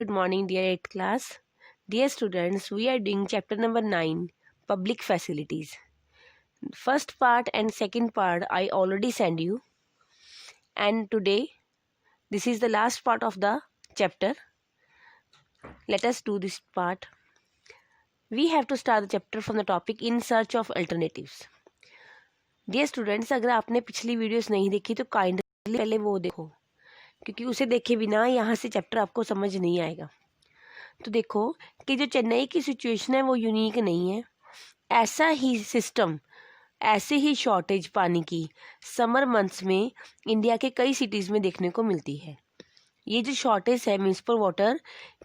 Good morning, dear 8th class. Dear students, we are doing chapter number 9, Public Facilities. First part and second part I already sent you. And today, this is the last part of the chapter. Let us do this part. We have to start the chapter from the topic In Search of Alternatives. Dear students, अगर आपने पिछली videos नहीं देखी तो kindly पहले वो देखो, क्योंकि उसे देखे बिना यहाँ से चैप्टर आपको समझ नहीं आएगा। तो देखो कि जो चेन्नई की सिचुएशन है वो यूनिक नहीं है। ऐसा ही सिस्टम, ऐसे ही शॉर्टेज पानी की समर मंथ्स में इंडिया के कई सिटीज़ में देखने को मिलती है। ये जो शॉर्टेज है म्यूनिसिपल वाटर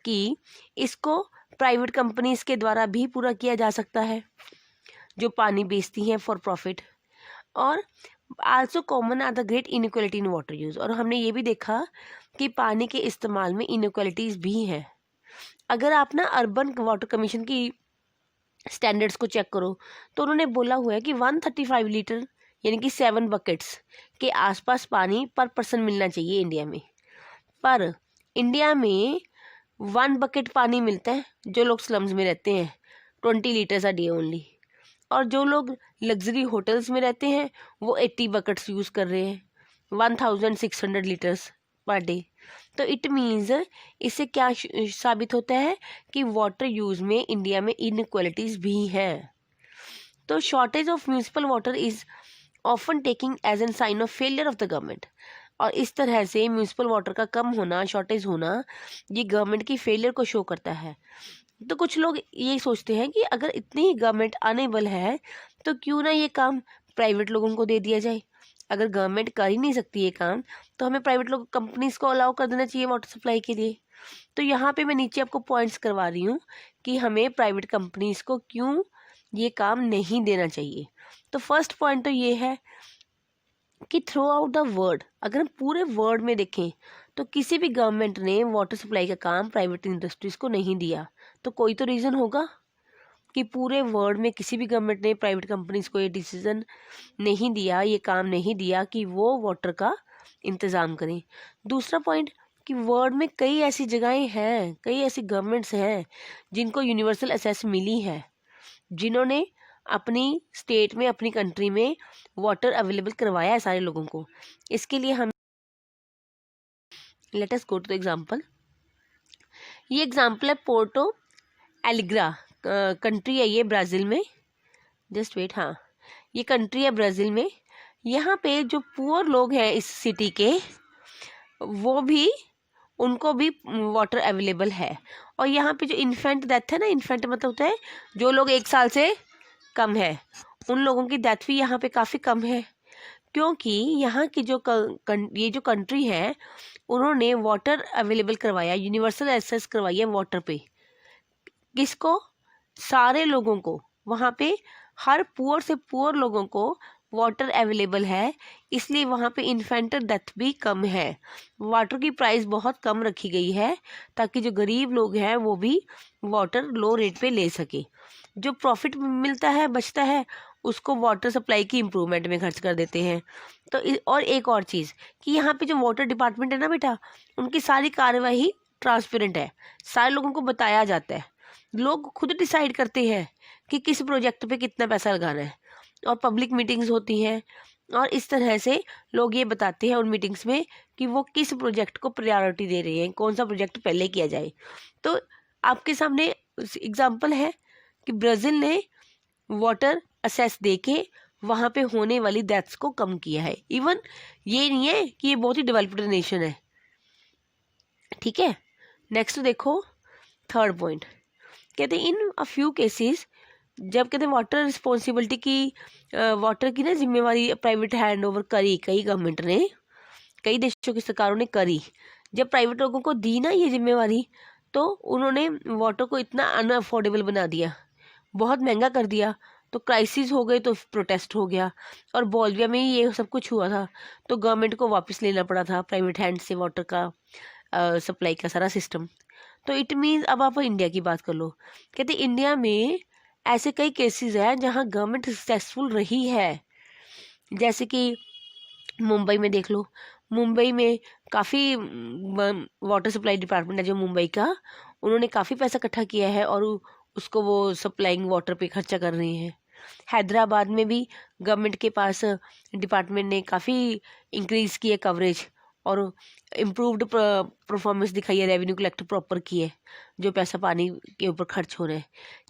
की, इसको प्राइवेट कंपनीज के द्वारा भी पूरा किया जा सकता है जो पानी बेचती हैं फॉर प्रॉफिट। और also common are the great inequality in water use. और हमने ये भी देखा कि पानी के इस्तेमाल में इनइक्वालिटीज़ भी हैं। अगर आप ना अर्बन वाटर कमीशन की स्टैंडर्ड्स को चेक करो तो उन्होंने बोला हुआ है कि 135 लीटर यानी कि 7 बकेट्स के आसपास पानी पर पर्सन मिलना चाहिए इंडिया में। पर इंडिया में 1 बकेट पानी मिलता है जो लोग स्लम्स में रहते हैं, 20 लीटर्स अ डे ओनली। और जो लोग लग्जरी होटल्स में रहते हैं वो 80 बकेट्स यूज़ कर रहे हैं, 1600 लीटर्स पर डे। तो इट मीन्स इससे क्या साबित होता है कि वाटर यूज़ में इंडिया में इनइक्वालिटीज़ भी हैं। तो shortage of municipal water is often taking as an sign of failure of the government. और इस तरह से म्यूनिसिपल वाटर का कम होना, शॉर्टेज होना, ये गवर्नमेंट की फेलियर को शो करता है। तो कुछ लोग ये सोचते हैं कि अगर इतनी ही गवर्नमेंट अनेबल है तो क्यों ना ये काम प्राइवेट लोगों को दे दिया जाए। अगर गवर्नमेंट कर ही नहीं सकती ये काम तो हमें प्राइवेट लोग कंपनीज को अलाउ कर देना चाहिए वाटर सप्लाई के लिए। तो यहाँ पे मैं नीचे आपको पॉइंट्स करवा रही हूँ कि हमें प्राइवेट कंपनीज को क्यों ये काम नहीं देना चाहिए। तो फर्स्ट पॉइंट तो ये है कि थ्रू आउट द वर्ल्ड, अगर हम पूरे वर्ल्ड में देखें तो किसी भी गवर्नमेंट ने वाटर सप्लाई का काम प्राइवेट इंडस्ट्रीज को नहीं दिया। तो कोई तो रीज़न होगा कि पूरे वर्ल्ड में किसी भी गवर्नमेंट ने प्राइवेट कंपनीज को ये डिसीजन नहीं दिया, ये काम नहीं दिया कि वो वाटर का इंतज़ाम करें। दूसरा पॉइंट कि वर्ल्ड में कई ऐसी जगहें हैं, कई ऐसी गवर्नमेंट्स हैं जिनको यूनिवर्सल एक्सेस मिली है, जिन्होंने अपनी स्टेट में, अपनी कंट्री में वाटर अवेलेबल करवाया है सारे लोगों को। इसके लिए हम let us go to the example. ये एग्जांपल है पोर्टो एलिग्रा कंट्री है, ये ब्राज़ील में। जस्ट वेट, हाँ ये कंट्री है ब्राज़ील में। यहाँ पे जो पुअर लोग हैं इस सिटी के, वो भी, उनको भी वाटर अवेलेबल है। और यहाँ पे जो इन्फेंट डेथ है ना, इन्फेंट मतलब होता है जो लोग 1 साल से कम है, उन लोगों की डेथ भी यहाँ पे काफ़ी कम है, क्योंकि यहाँ की जो ये जो कंट्री है उन्होंने वाटर अवेलेबल करवाया, यूनिवर्सल एक्सेस करवाई है वाटर पे। किसको? सारे लोगों को। वहाँ पे हर पुअर से पुअर लोगों को वाटर अवेलेबल है, इसलिए वहाँ पे इन्फेंट डेथ भी कम है। वाटर की प्राइस बहुत कम रखी गई है ताकि जो गरीब लोग हैं वो भी वाटर लो रेट पे ले सके। जो प्रॉफिट मिलता है, बचता है, उसको वाटर सप्लाई की इम्प्रूवमेंट में खर्च कर देते हैं। तो और एक और चीज़ कि यहाँ पे जो वाटर डिपार्टमेंट है ना बेटा, उनकी सारी कार्यवाही ट्रांसपेरेंट है, सारे लोगों को बताया जाता है। लोग खुद डिसाइड करते हैं कि किस प्रोजेक्ट पे कितना पैसा लगाना है, और पब्लिक मीटिंग्स होती हैं और इस तरह से लोग ये बताते हैं उन मीटिंग्स में कि वो किस प्रोजेक्ट को प्रायोरिटी दे रहे हैं, कौन सा प्रोजेक्ट पहले किया जाए। तो आपके सामने एग्जांपल है कि ब्राज़ील ने वाटर असेस दे के वहाँ पे होने वाली डेथ्स को कम किया है। इवन ये नहीं है कि ये बहुत ही डेवलप्ड नेशन है, ठीक है। नेक्स्ट देखो, थर्ड पॉइंट कहते हैं इन अ फ्यू केसेस, जब कहते हैं वाटर रिस्पॉन्सिबिलिटी की, वाटर की ना जिम्मेवारी प्राइवेट हैंड ओवर करी, कई गवर्नमेंट ने, कई देशों की सरकारों ने करी। जब प्राइवेट लोगों को दी ना ये जिम्मेवारी, तो उन्होंने वाटर को इतना अनअफोर्डेबल बना दिया, बहुत महंगा कर दिया। तो क्राइसिस हो गए, तो प्रोटेस्ट हो गया, और बोलिविया में ये सब कुछ हुआ था। तो गवर्नमेंट को वापस लेना पड़ा था प्राइवेट हैंड से वाटर का सप्लाई का सारा सिस्टम। तो इट मीन्स अब आप इंडिया की बात कर लो, कहते इंडिया में ऐसे कई केसेस हैं जहां गवर्नमेंट सक्सेसफुल रही है। जैसे कि मुंबई में देख लो, मुंबई में काफ़ी वाटर सप्लाई डिपार्टमेंट है जो मुंबई का, उन्होंने काफ़ी पैसा इकट्ठा किया है और उसको वो सप्लाइंग वाटर पे खर्चा कर रही हैं। हैदराबाद में भी गवर्नमेंट के पास डिपार्टमेंट ने काफ़ी इंक्रीज़ की है कवरेज और इम्प्रूव्ड परफॉर्मेंस दिखाई है, रेवेन्यू कलेक्ट प्रॉपर की है, जो पैसा पानी के ऊपर खर्च हो रहा है।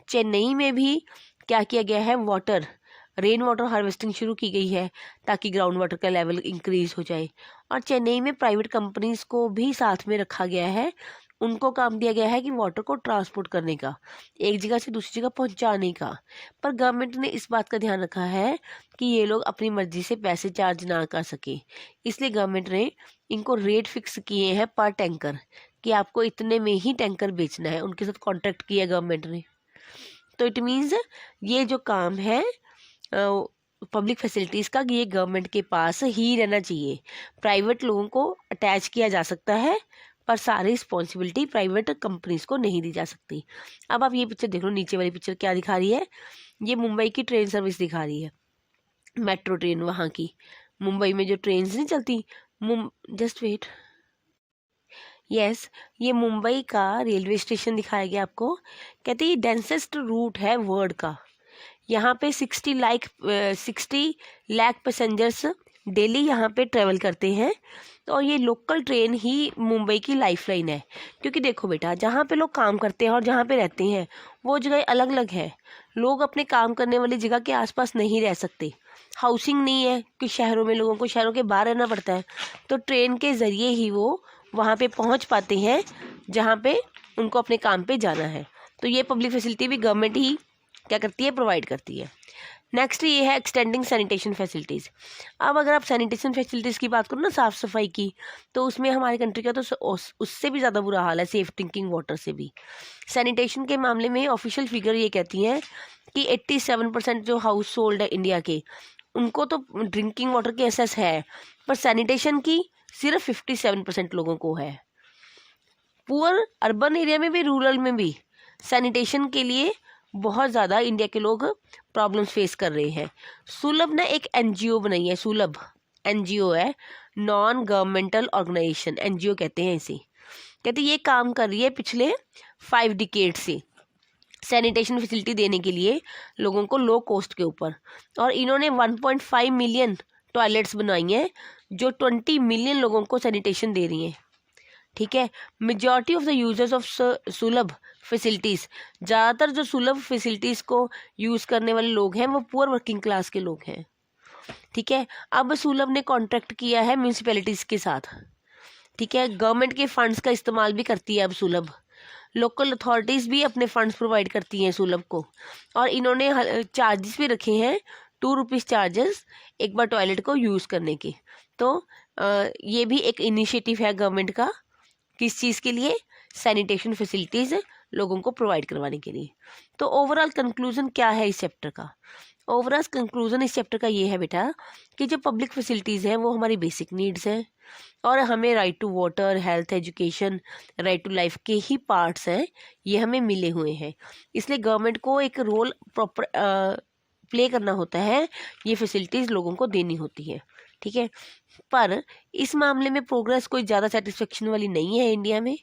चेन्नई में भी क्या किया गया है, रेन वाटर हार्वेस्टिंग शुरू की गई है ताकि ग्राउंड वाटर का लेवल इंक्रीज हो जाए। और चेन्नई में प्राइवेट कंपनीज को भी साथ में रखा गया है, उनको काम दिया गया है कि वाटर को ट्रांसपोर्ट करने का, एक जगह से दूसरी जगह पहुंचाने का। पर गवर्नमेंट ने इस बात का ध्यान रखा है कि ये लोग अपनी मर्जी से पैसे चार्ज ना कर सके, इसलिए गवर्नमेंट ने इनको रेट फिक्स किए हैं पर टैंकर कि आपको इतने में ही टैंकर बेचना है। उनके साथ कॉन्ट्रैक्ट किया गवर्नमेंट ने। तो इट मीन्स ये जो काम है पब्लिक फैसिलिटीज़ का, ये गवर्नमेंट के पास ही रहना चाहिए। प्राइवेट लोगों को अटैच किया जा सकता है पर सारी रिस्पॉन्सिबिलिटी प्राइवेट कंपनीज को नहीं दी जा सकती। अब आप ये पिक्चर देख लो, नीचे वाली पिक्चर क्या दिखा रही है, ये मुंबई की ट्रेन सर्विस दिखा रही है, मेट्रो ट्रेन वहाँ की। मुंबई में जो ट्रेन नहीं चलती, जस्ट वेट, यस, ये मुंबई का रेलवे स्टेशन दिखाया गया आपको। कहते हैं ये डेंसेस्ट रूट है वर्ल्ड का। यहाँ पे 60 लाख पैसेंजर्स डेली यहाँ पे ट्रेवल करते हैं। तो ये लोकल ट्रेन ही मुंबई की लाइफलाइन है। क्योंकि देखो बेटा, जहाँ पे लोग काम करते हैं और जहाँ पे रहते हैं वो जगह अलग अलग है। लोग अपने काम करने वाली जगह के आसपास नहीं रह सकते, हाउसिंग नहीं है कि शहरों में लोगों को शहरों के बाहर रहना पड़ता है। तो ट्रेन के ज़रिए ही वो वहाँ पे पहुँच पाते हैं जहाँ पे उनको अपने काम पे जाना है। तो ये पब्लिक फैसिलिटी भी गवर्नमेंट ही क्या करती है, प्रोवाइड करती है। नेक्स्ट ये है एक्सटेंडिंग सैनिटेशन फैसिलिटीज़। अब अगर आप सैनिटेशन फैसिलिटीज़ की बात करो ना, साफ़ सफाई की, तो उसमें हमारी कंट्री का तो उससे भी ज़्यादा बुरा हाल है, सेफ ड्रिंकिंग वाटर से भी। सैनिटेशन के मामले में ऑफिशियल फिगर ये कहती हैं कि 87% जो हाउस होल्ड है इंडिया के, उनको तो ड्रिंकिंग वाटर की एक्सेस है, पर सैनिटेशन की सिर्फ 57% लोगों को है। पुअर अर्बन एरिया में भी, रूरल में भी सैनिटेशन के लिए बहुत ज़्यादा इंडिया के लोग प्रॉब्लम्स फेस कर रहे हैं। सुलभ ने एक एनजीओ बनाई है, सुलभ एनजीओ है, नॉन गवर्नमेंटल ऑर्गेनाइजेशन, एनजीओ कहते हैं इसे। कहते ये काम कर रही है पिछले 5 डिकेड से सैनिटेशन फैसिलिटी देने के लिए लोगों को लो कॉस्ट के ऊपर। और इन्होंने 1.5 मिलियन टॉयलेट्स बनाई हैं जो 20 मिलियन लोगों को सैनिटेशन दे रही हैं। ठीक है, majority of the users of सुलभ फैसिलिटीज़, ज़्यादातर जो सुलभ फैसिलिटीज़ को यूज़ करने वाले लोग हैं वो पुअर वर्किंग क्लास के लोग हैं। ठीक है, अब सुलभ ने कॉन्ट्रैक्ट किया है म्यूनिसिपैलिटीज़ के साथ। ठीक है, गवर्नमेंट के फंड्स का इस्तेमाल भी करती है अब सुलभ, लोकल अथॉरिटीज़ भी अपने फंड्स प्रोवाइड करती हैं सुलभ को। और इन्होंने चार्जेस भी रखे हैं, 2 रुपीज़ चार्जेस एक बार टॉयलेट को यूज़ करने के। तो ये भी एक इनिशिएटिव है गवर्नमेंट का, किस चीज़ के लिए, सैनिटेशन फैसिलिटीज़ लोगों को प्रोवाइड करवाने के लिए। तो ओवरऑल कंक्लूजन क्या है इस चैप्टर का? ओवरऑल कंक्लूजन इस चैप्टर का ये है बेटा कि जो पब्लिक फैसिलिटीज़ हैं वो हमारी बेसिक नीड्स हैं और हमें right to water, health, education, right to life के ही पार्ट्स हैं, ये हमें मिले हुए हैं। इसलिए गवर्नमेंट को एक रोल प्रॉपर प्ले करना होता है, ये फैसिलिटीज़ लोगों को देनी होती है। ठीक है, पर इस मामले में प्रोग्रेस कोई ज़्यादा सेटिस्फेक्शन वाली नहीं है इंडिया में।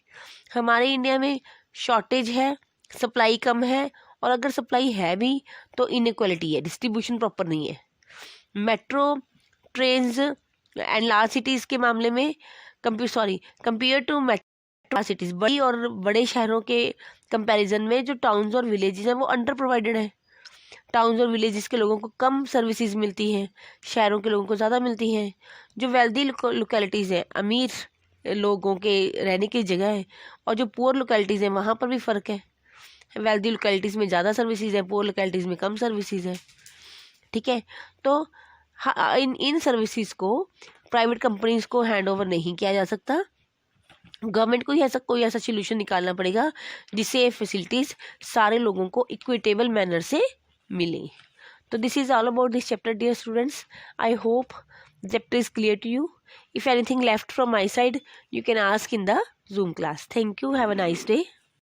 हमारे इंडिया में शॉर्टेज है, सप्लाई कम है, और अगर सप्लाई है भी तो इनइक्वालिटी है, डिस्ट्रीब्यूशन प्रॉपर नहीं है। Metro trains and large cities के मामले में कंपेयर टू मेट्रो सिटीज़, बड़ी और बड़े शहरों के कंपैरिजन में जो टाउन्स और विलेजेस हैं वो अंडर प्रोवाइडेड है। टाउन्स और विलेजेस के लोगों को कम सर्विसेज मिलती हैं, शहरों के लोगों को ज़्यादा मिलती हैं। जो वेल्दी लोकेलिटीज़ हैं, अमीर लोगों के रहने की जगह है, और जो पुअर लोकेलिटीज़ हैं वहाँ पर भी फ़र्क है। वेल्दी लोकेलिटीज़ में ज़्यादा सर्विसेज है, पुअर लोकेलिटीज़ में कम सर्विसेज है। ठीक है, तो इन सर्विसेज को प्राइवेट कंपनीज को हैंड ओवर नहीं किया जा सकता। गवर्नमेंट को ही कोई ऐसा सोल्यूशन निकालना पड़ेगा जिससे फैसिलिटीज़ सारे लोगों को इक्विटेबल मैनर से मिले। तो this is all about this chapter dear students. I hope the chapter is clear to you. If anything left from my side, you can ask in the Zoom class. Thank you. Have a nice day.